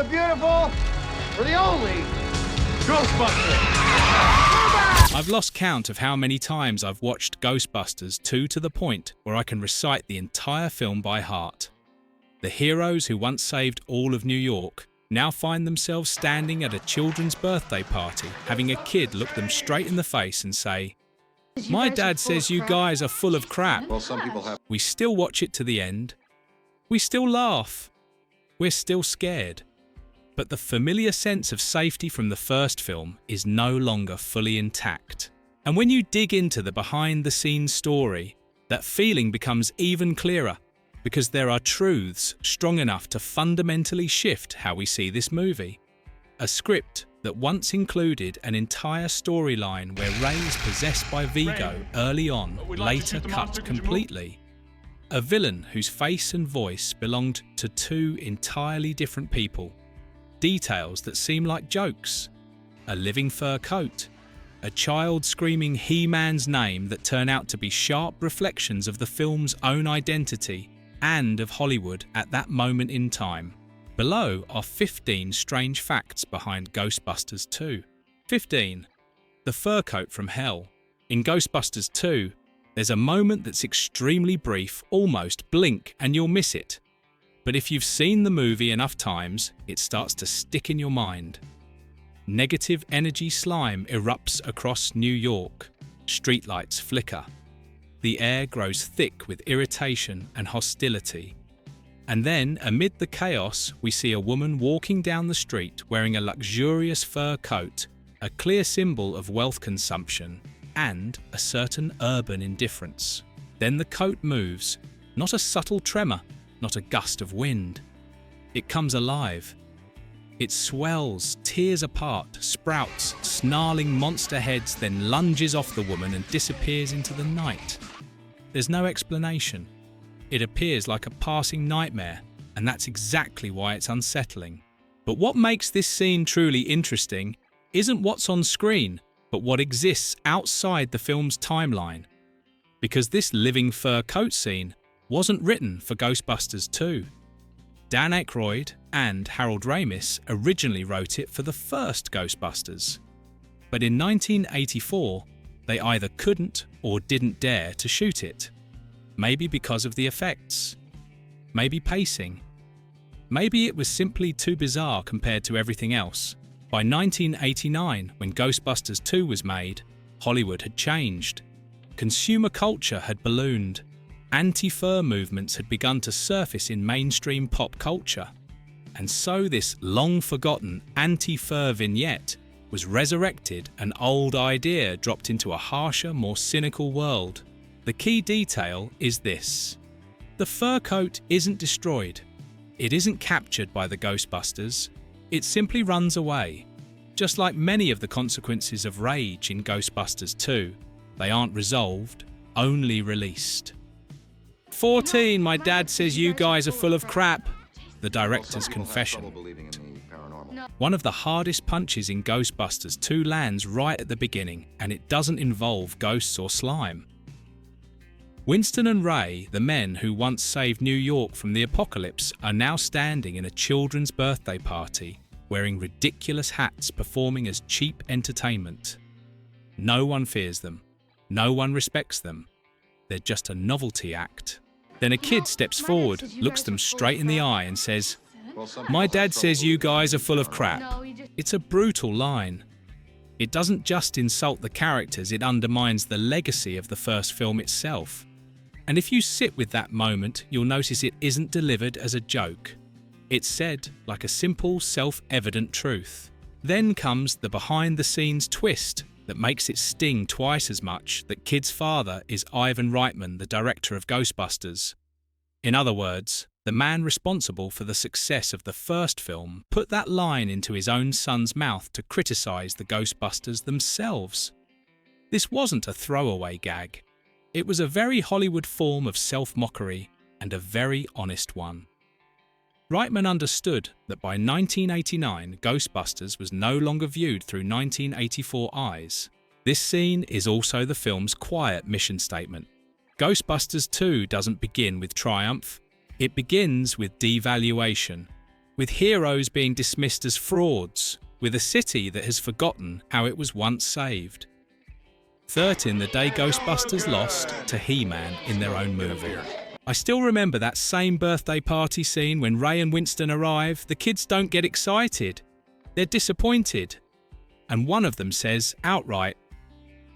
the beautiful, for the only Ghostbusters. I've lost count of how many times I've watched Ghostbusters 2 to the point where I can recite the entire film by heart. The heroes who once saved all of New York now find themselves standing at a children's birthday party, having a kid look them straight in the face and say, "My dad says you guys are full of crap." Well, some people have. We still watch it to the end. We still laugh. We're still scared. But the familiar sense of safety from the first film is no longer fully intact. And when you dig into the behind-the-scenes story, that feeling becomes even clearer, because there are truths strong enough to fundamentally shift how we see this movie. A script that once included an entire storyline where Ray is possessed by Vigo early on, later cut completely. A villain whose face and voice belonged to two entirely different people. Details that seem like jokes. A living fur coat. A child screaming He-Man's name that turn out to be sharp reflections of the film's own identity and of Hollywood at that moment in time. Below are 15 strange facts behind Ghostbusters 2. 15. The fur coat from hell. In Ghostbusters 2, there's a moment that's extremely brief, almost blink and you'll miss it. But if you've seen the movie enough times, it starts to stick in your mind. Negative energy slime erupts across New York. Streetlights flicker. The air grows thick with irritation and hostility. And then, amid the chaos, we see a woman walking down the street wearing a luxurious fur coat, a clear symbol of wealth consumption, and a certain urban indifference. Then the coat moves, not a subtle tremor, not a gust of wind. It comes alive. It swells, tears apart, sprouts, snarling monster heads, then lunges off the woman and disappears into the night. There's no explanation. It appears like a passing nightmare, and that's exactly why it's unsettling. But what makes this scene truly interesting isn't what's on screen, but what exists outside the film's timeline. Because this living fur coat scene wasn't written for Ghostbusters 2. Dan Aykroyd and Harold Ramis originally wrote it for the first Ghostbusters. But in 1984, they either couldn't or didn't dare to shoot it. Maybe because of the effects. Maybe pacing. Maybe it was simply too bizarre compared to everything else. By 1989, when Ghostbusters 2 was made, Hollywood had changed. Consumer culture had ballooned. Anti-fur movements had begun to surface in mainstream pop culture. And so this long-forgotten anti-fur vignette was resurrected, an old idea dropped into a harsher, more cynical world. The key detail is this. The fur coat isn't destroyed. It isn't captured by the Ghostbusters. It simply runs away. Just like many of the consequences of rage in Ghostbusters 2, they aren't resolved, only released. 14. My dad says you guys are full of crap. The director's confession. One of the hardest punches in Ghostbusters 2 lands right at the beginning, and it doesn't involve ghosts or slime. Winston and Ray, the men who once saved New York from the apocalypse, are now standing in a children's birthday party, wearing ridiculous hats performing as cheap entertainment. No one fears them. No one respects them. They're just a novelty act. Then a kid steps forward, looks them straight in the eye and says, "My dad says you guys are full of crap." It's a brutal line. It doesn't just insult the characters, it undermines the legacy of the first film itself. And if you sit with that moment, you'll notice it isn't delivered as a joke. It's said like a simple, self-evident truth. Then comes the behind-the-scenes twist that makes it sting twice as much that Kid's father is Ivan Reitman, the director of Ghostbusters. In other words, the man responsible for the success of the first film put that line into his own son's mouth to criticize the Ghostbusters themselves. This wasn't a throwaway gag. It was a very Hollywood form of self-mockery, and a very honest one. Reitman understood that by 1989, Ghostbusters was no longer viewed through 1984 eyes. This scene is also the film's quiet mission statement. Ghostbusters 2 doesn't begin with triumph. It begins with devaluation. with heroes being dismissed as frauds, with a city that has forgotten how it was once saved. 13, the day Ghostbusters lost to He-Man in their own movie. I still remember that same birthday party scene when Ray and Winston arrive. The kids don't get excited. They're disappointed. And one of them says outright,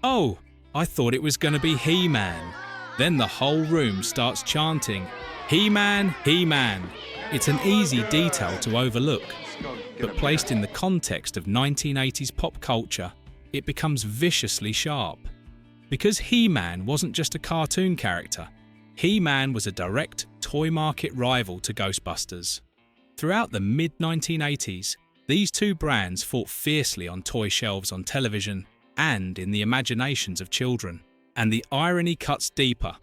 "Oh, I thought it was going to be He-Man." Then the whole room starts chanting, "He-Man, He-Man." It's an easy detail to overlook, but placed in the context of 1980s pop culture, it becomes viciously sharp. Because He-Man wasn't just a cartoon character, He-Man was a direct toy market rival to Ghostbusters. Throughout the mid-1980s, these two brands fought fiercely on toy shelves on television and in the imaginations of children, and the irony cuts deeper.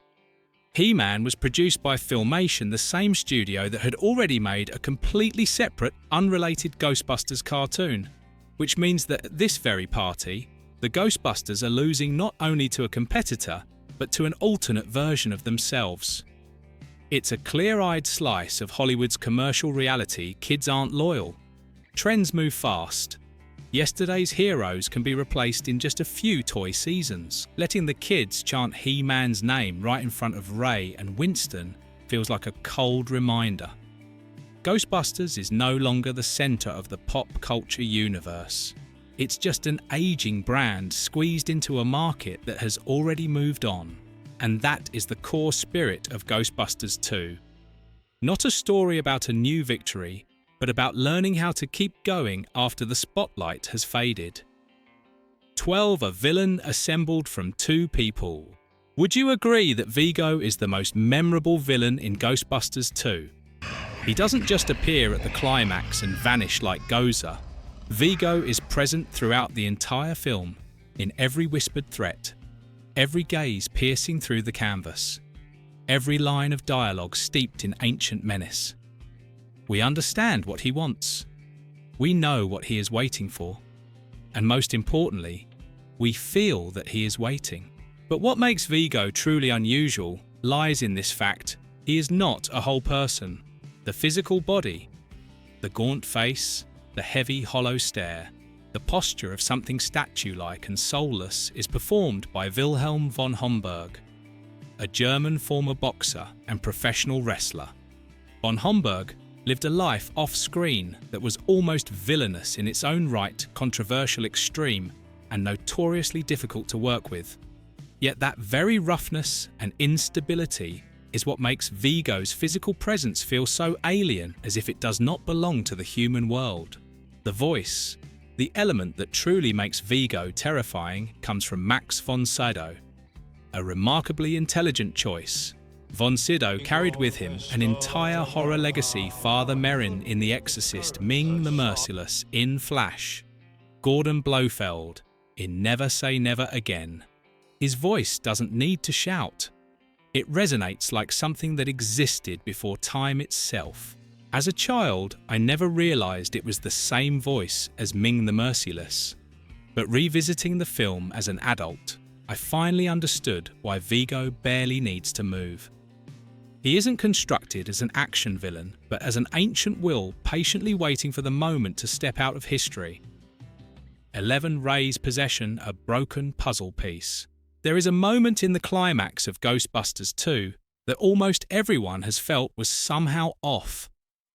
He-Man was produced by Filmation, the same studio that had already made a completely separate, unrelated Ghostbusters cartoon, which means that at this very party, the Ghostbusters are losing not only to a competitor, but to an alternate version of themselves. It's a clear-eyed slice of Hollywood's commercial reality. Kids aren't loyal. Trends move fast. Yesterday's heroes can be replaced in just a few toy seasons. Letting the kids chant He-Man's name right in front of Ray and Winston feels like a cold reminder. Ghostbusters is no longer the center of the pop culture universe. It's just an aging brand squeezed into a market that has already moved on. And that is the core spirit of Ghostbusters 2. Not a story about a new victory, but about learning how to keep going after the spotlight has faded. 12, a villain assembled from two people. Would you agree that Vigo is the most memorable villain in Ghostbusters 2? He doesn't just appear at the climax and vanish like Gozer. Vigo is present throughout the entire film, in every whispered threat, every gaze piercing through the canvas, every line of dialogue steeped in ancient menace. We understand what he wants. We know what he is waiting for. And most importantly, we feel that he is waiting. But what makes Vigo truly unusual lies in this fact: he is not a whole person. The physical body, the gaunt face, the heavy, hollow stare, the posture of something statue-like and soulless is performed by Wilhelm von Homburg, a German former boxer and professional wrestler. Von Homburg lived a life off-screen that was almost villainous in its own right, controversial, extreme, and notoriously difficult to work with. Yet that very roughness and instability is what makes Vigo's physical presence feel so alien, as if it does not belong to the human world. The voice, the element that truly makes Vigo terrifying, comes from Max von Sydow, a remarkably intelligent choice. Von Sydow carried with him an entire horror legacy: Father Merrin in The Exorcist, Ming the Merciless in Flash, Gordon Blofeld in Never Say Never Again. His voice doesn't need to shout. It resonates like something that existed before time itself. As a child, I never realized it was the same voice as Ming the Merciless. But revisiting the film as an adult, I finally understood why Vigo barely needs to move. He isn't constructed as an action villain, but as an ancient will patiently waiting for the moment to step out of history. 11, Ray's possession, a broken puzzle piece. There is a moment in the climax of Ghostbusters 2 that almost everyone has felt was somehow off.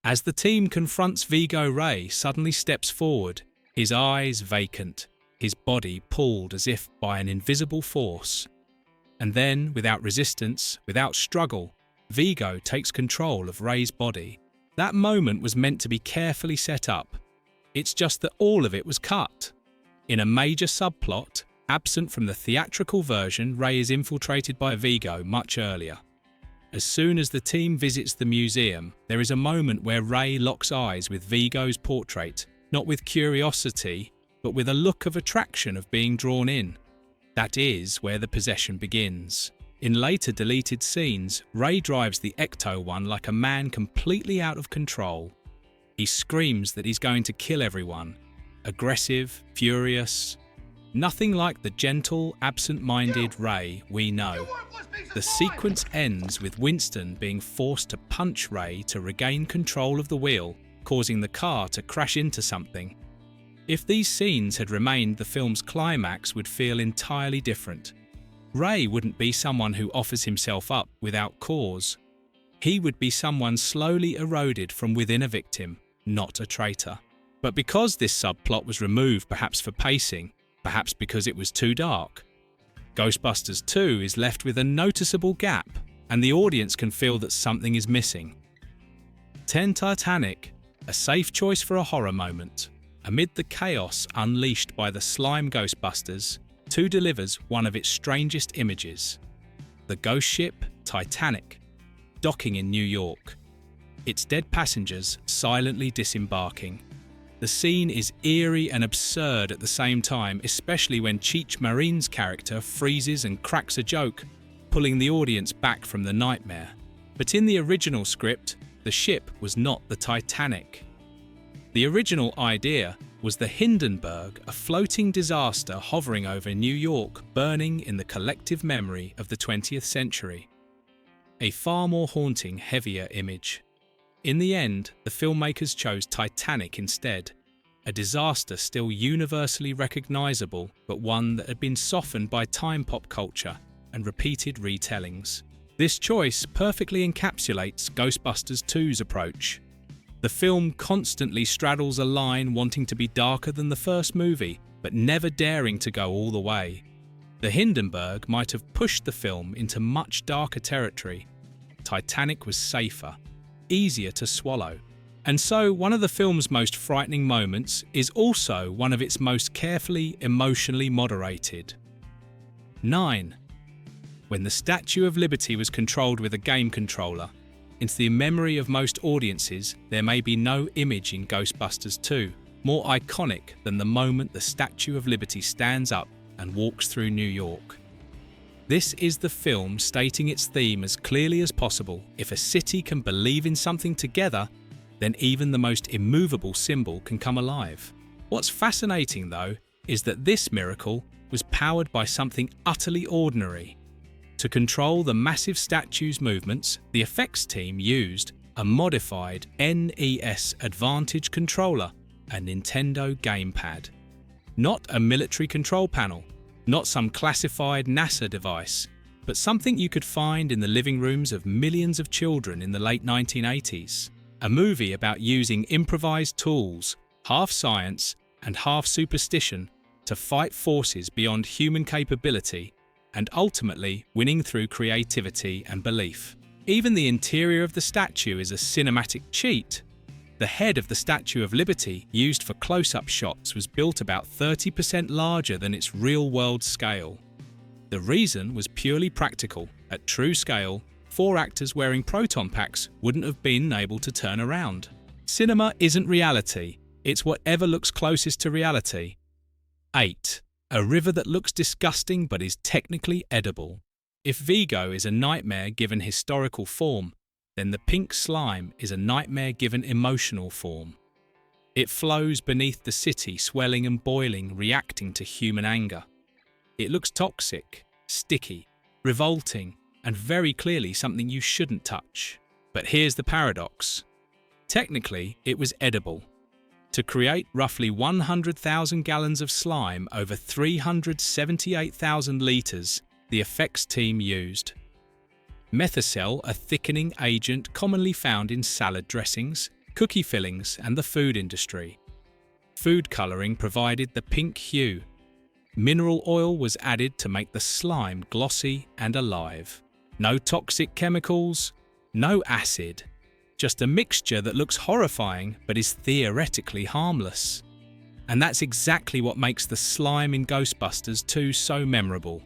As the team confronts Vigo, Ray suddenly steps forward, his eyes vacant, his body pulled as if by an invisible force. And then, without resistance, without struggle, Vigo takes control of Ray's body. That moment was meant to be carefully set up. It's just that all of it was cut. In a major subplot, absent from the theatrical version, Ray is infiltrated by Vigo much earlier. As soon as the team visits the museum, there is a moment where Ray locks eyes with Vigo's portrait, not with curiosity, but with a look of attraction, of being drawn in. That is where the possession begins. In later deleted scenes, Ray drives the Ecto-1 like a man completely out of control. He screams that he's going to kill everyone. Aggressive, furious. Nothing like the gentle, absent-minded Ray we know. The sequence ends with Winston being forced to punch Ray to regain control of the wheel, causing the car to crash into something. If these scenes had remained, the film's climax would feel entirely different. Ray wouldn't be someone who offers himself up without cause. He would be someone slowly eroded from within a victim, not a traitor. But because this subplot was removed, perhaps for pacing, perhaps because it was too dark, Ghostbusters 2 is left with a noticeable gap, and the audience can feel that something is missing. 10. Titanic, a safe choice for a horror moment. Amid the chaos unleashed by the slime Ghostbusters, 2 delivers one of its strangest images. The ghost ship, Titanic, docking in New York. Its dead passengers silently disembarking. The scene is eerie and absurd at the same time, especially when Cheech Marin's character freezes and cracks a joke, pulling the audience back from the nightmare. But in the original script, the ship was not the Titanic. The original idea was the Hindenburg, a floating disaster hovering over New York, burning in the collective memory of the 20th century. A far more haunting, heavier image. In the end, the filmmakers chose Titanic instead, a disaster still universally recognizable, but one that had been softened by time pop culture and repeated retellings. This choice perfectly encapsulates Ghostbusters 2's approach. The film constantly straddles a line, wanting to be darker than the first movie, but never daring to go all the way. The Hindenburg might have pushed the film into much darker territory. Titanic was safer, easier to swallow. And so one of the film's most frightening moments is also one of its most carefully emotionally moderated. 9. When the Statue of Liberty was controlled with a game controller, into the memory of most audiences, there may be no image in Ghostbusters 2 more iconic than the moment the Statue of Liberty stands up and walks through New York. This is the film stating its theme as clearly as possible. If a city can believe in something together, then even the most immovable symbol can come alive. What's fascinating, though, is that this miracle was powered by something utterly ordinary. To control the massive statue's movements, the effects team used a modified NES Advantage controller, a Nintendo gamepad. Not a military control panel, not some classified NASA device, but something you could find in the living rooms of millions of children in the late 1980s. A movie about using improvised tools, half science and half superstition, to fight forces beyond human capability and ultimately winning through creativity and belief. Even the interior of the statue is a cinematic cheat. The head of the Statue of Liberty, used for close-up shots, was built about 30% larger than its real-world scale. The reason was purely practical. At true scale, 4 actors wearing proton packs wouldn't have been able to turn around. Cinema isn't reality, it's whatever looks closest to reality. 8. A river that looks disgusting but is technically edible. If Vigo is a nightmare given historical form, then the pink slime is a nightmare given emotional form. It flows beneath the city, swelling and boiling, reacting to human anger. It looks toxic, sticky, revolting, and very clearly something you shouldn't touch. But here's the paradox. Technically, it was edible. To create roughly 100,000 gallons of slime over 378,000 litres, the effects team used Methocel, a thickening agent commonly found in salad dressings, cookie fillings, and the food industry. Food colouring provided the pink hue. Mineral oil was added to make the slime glossy and alive. No toxic chemicals, no acid. Just a mixture that looks horrifying but is theoretically harmless. And that's exactly what makes the slime in Ghostbusters 2 so memorable.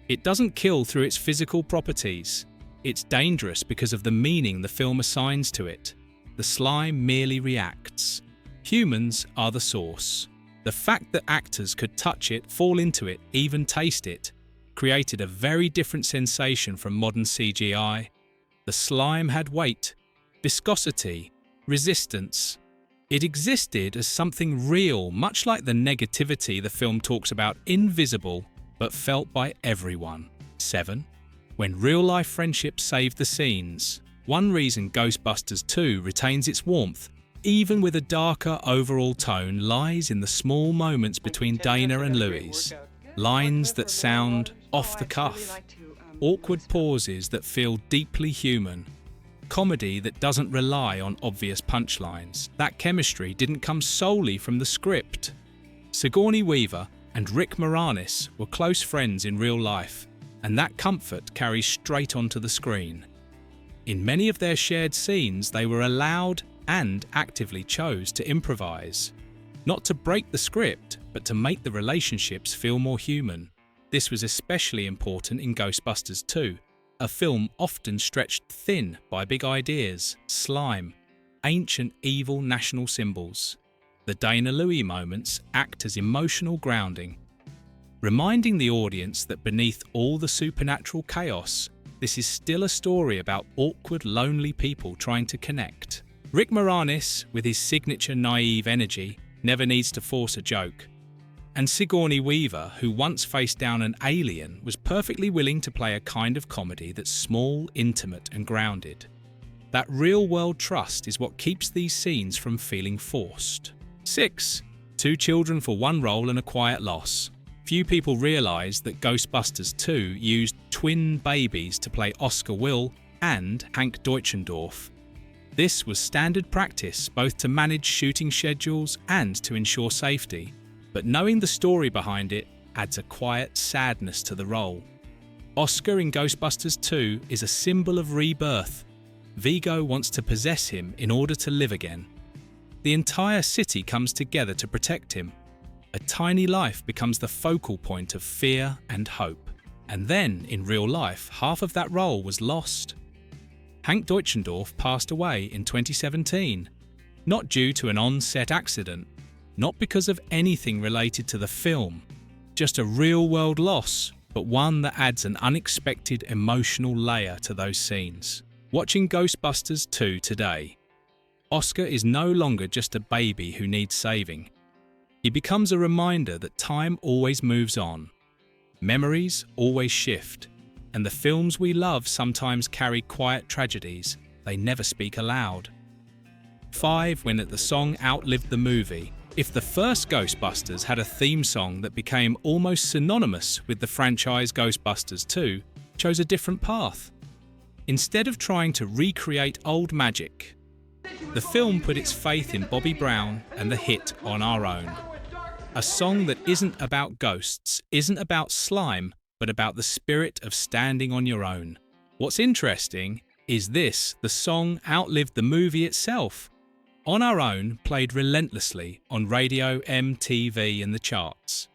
It doesn't kill through its physical properties. It's dangerous because of the meaning the film assigns to it. The slime merely reacts. Humans are the source. The fact that actors could touch it, fall into it, even taste it, created a very different sensation from modern CGI. The slime had weight, viscosity, resistance. It existed as something real, much like the negativity the film talks about, invisible, but felt by everyone. 7. When real-life friendships save the scenes. One reason Ghostbusters 2 retains its warmth even with a darker overall tone, lies in the small moments between Dana and Louise. Lines that sound off the cuff, awkward pauses that feel deeply human, comedy that doesn't rely on obvious punchlines. That chemistry didn't come solely from the script. Sigourney Weaver and Rick Moranis were close friends in real life, and that comfort carries straight onto the screen. In many of their shared scenes, they were allowed and actively chose to improvise, not to break the script, but to make the relationships feel more human. This was especially important in Ghostbusters 2, a film often stretched thin by big ideas, slime, ancient evil national symbols. The Dana-Louis moments act as emotional grounding, reminding the audience that beneath all the supernatural chaos, this is still a story about awkward, lonely people trying to connect. Rick Moranis, with his signature naive energy, never needs to force a joke. And Sigourney Weaver, who once faced down an alien, was perfectly willing to play a kind of comedy that's small, intimate, and grounded. That real-world trust is what keeps these scenes from feeling forced. 6. 2 children for one role and a quiet loss. Few people realise that Ghostbusters 2 used twin babies to play Oscar Will and Hank Deutschendorf. This was standard practice both to manage shooting schedules and to ensure safety, but knowing the story behind it adds a quiet sadness to the role. Oscar in Ghostbusters 2 is a symbol of rebirth. Vigo wants to possess him in order to live again. The entire city comes together to protect him. A tiny life becomes the focal point of fear and hope. And then, in real life, half of that role was lost. Hank Deutschendorf passed away in 2017, not due to an on-set accident, not because of anything related to the film, just a real-world loss, but one that adds an unexpected emotional layer to those scenes. Watching Ghostbusters 2 today, Oscar is no longer just a baby who needs saving. He becomes a reminder that time always moves on, memories always shift, and the films we love sometimes carry quiet tragedies they never speak aloud. 5. When the song outlived the movie. If the first Ghostbusters had a theme song that became almost synonymous with the franchise, Ghostbusters 2 chose a different path. Instead of trying to recreate old magic, the film put its faith in Bobby Brown and the hit On Our Own. A song that isn't about ghosts, isn't about slime, but about the spirit of standing on your own. What's interesting is this: the song outlived the movie itself. On Our Own played relentlessly on radio, MTV, and the charts.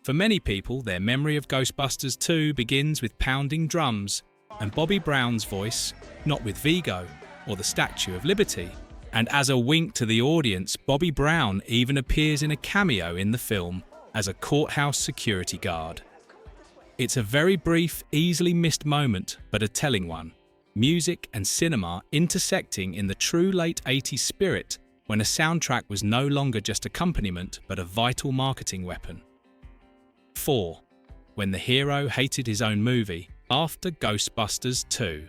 For many people, their memory of Ghostbusters 2 begins with pounding drums and Bobby Brown's voice, not with Vigo or the Statue of Liberty. And as a wink to the audience, Bobby Brown even appears in a cameo in the film as a courthouse security guard. It's a very brief, easily missed moment, but a telling one. Music and cinema intersecting in the true late 80s spirit when a soundtrack was no longer just accompaniment but a vital marketing weapon. 4. When the hero hated his own movie after Ghostbusters 2.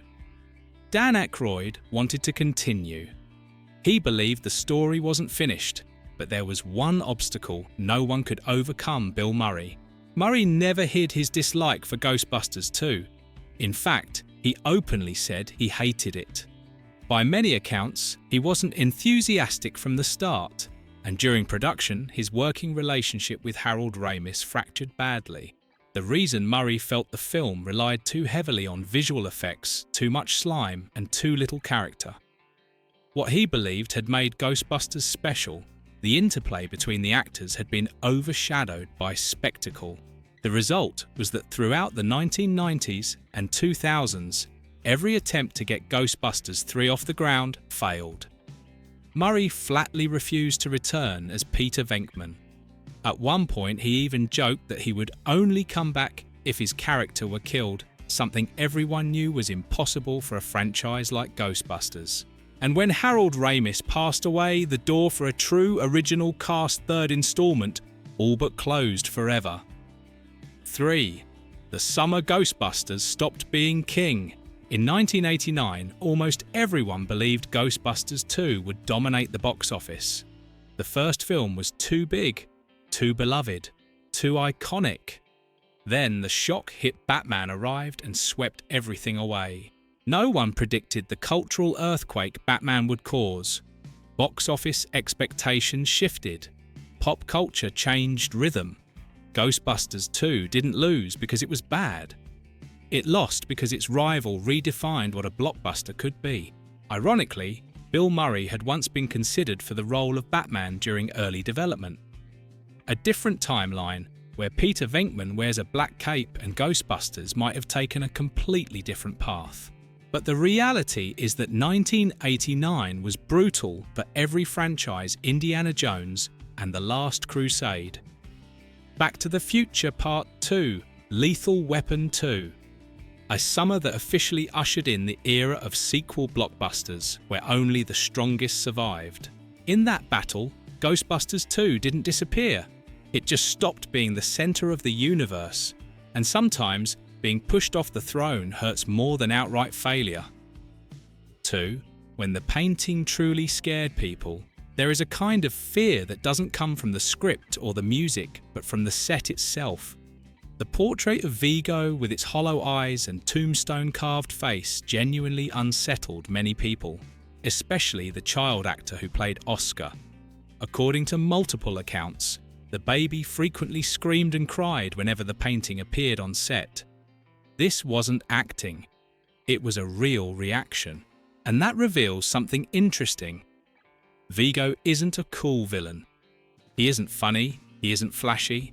Dan Aykroyd wanted to continue. He believed the story wasn't finished, but there was one obstacle no one could overcome: Bill Murray. Murray never hid his dislike for Ghostbusters 2. In fact, he openly said he hated it. By many accounts, he wasn't enthusiastic from the start, and during production, his working relationship with Harold Ramis fractured badly. The reason Murray felt the film relied too heavily on visual effects, too much slime, and too little character. What he believed had made Ghostbusters special, the interplay between the actors, had been overshadowed by spectacle. The result was that throughout the 1990s and 2000s, every attempt to get Ghostbusters 3 off the ground failed. Murray flatly refused to return as Peter Venkman. At one point, he even joked that he would only come back if his character were killed, something everyone knew was impossible for a franchise like Ghostbusters. And when Harold Ramis passed away, the door for a true original cast third installment all but closed forever. 3. The summer Ghostbusters stopped being king. In 1989, almost everyone believed Ghostbusters 2 would dominate the box office. The first film was too big, too beloved, too iconic. Then the shock hit Batman arrived and swept everything away. No one predicted the cultural earthquake Batman would cause. Box office expectations shifted. Pop culture changed rhythm. Ghostbusters 2 didn't lose because it was bad. It lost because its rival redefined what a blockbuster could be. Ironically, Bill Murray had once been considered for the role of Batman during early development. A different timeline, where Peter Venkman wears a black cape and Ghostbusters might have taken a completely different path. But the reality is that 1989 was brutal for every franchise Indiana Jones and The Last Crusade. Back to the Future Part 2, Lethal Weapon 2. A summer that officially ushered in the era of sequel blockbusters, where only the strongest survived. In that battle, Ghostbusters 2 didn't disappear. It just stopped being the center of the universe, and sometimes being pushed off the throne hurts more than outright failure. 2. When the painting truly scared people, there is a kind of fear that doesn't come from the script or the music, but from the set itself. The portrait of Vigo with its hollow eyes and tombstone-carved face genuinely unsettled many people, especially the child actor who played Oscar. According to multiple accounts, the baby frequently screamed and cried whenever the painting appeared on set. This wasn't acting, it was a real reaction. And that reveals something interesting. Vigo isn't a cool villain. He isn't funny, he isn't flashy.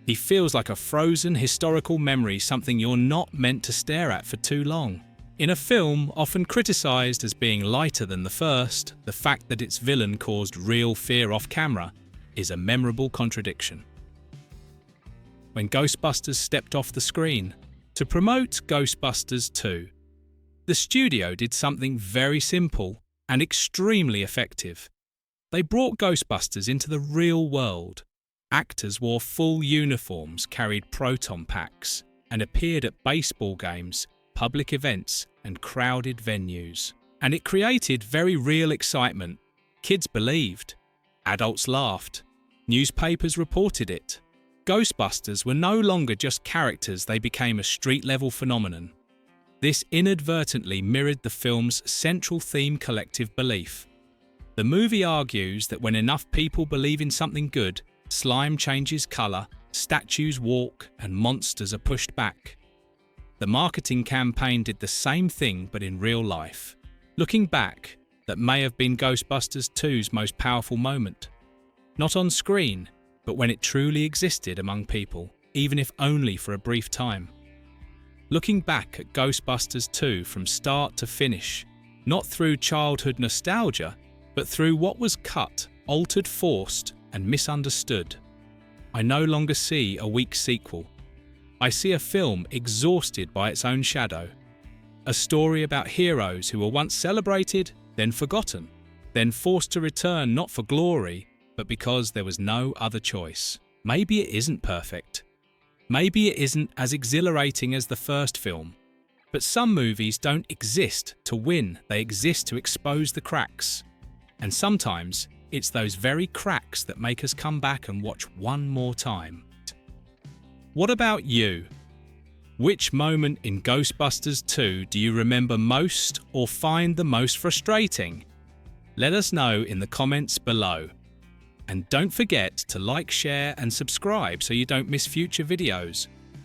He feels like a frozen historical memory, something you're not meant to stare at for too long. In a film often criticised as being lighter than the first, the fact that its villain caused real fear off camera is a memorable contradiction. When Ghostbusters stepped off the screen to promote Ghostbusters 2, the studio did something very simple and extremely effective. They brought Ghostbusters into the real world. Actors wore full uniforms, carried proton packs, and appeared at baseball games, public events, and crowded venues. And it created very real excitement. Kids believed. Adults laughed. Newspapers reported it. Ghostbusters were no longer just characters, they became a street-level phenomenon. This inadvertently mirrored the film's central theme: collective belief. The movie argues that when enough people believe in something good, slime changes colour, statues walk, and monsters are pushed back. The marketing campaign did the same thing but in real life. Looking back, that may have been Ghostbusters 2's most powerful moment. Not on screen, but when it truly existed among people, even if only for a brief time. Looking back at Ghostbusters 2 from start to finish, not through childhood nostalgia, but through what was cut, altered, forced, and misunderstood, I no longer see a weak sequel. I see a film exhausted by its own shadow. A story about heroes who were once celebrated, then forgotten, then forced to return not for glory, but because there was no other choice. Maybe it isn't perfect. Maybe it isn't as exhilarating as the first film. But some movies don't exist to win, they exist to expose the cracks. And sometimes, it's those very cracks that make us come back and watch one more time. What about you? Which moment in Ghostbusters 2 do you remember most or find the most frustrating? Let us know in the comments below. And don't forget to like, share and subscribe so you don't miss future videos.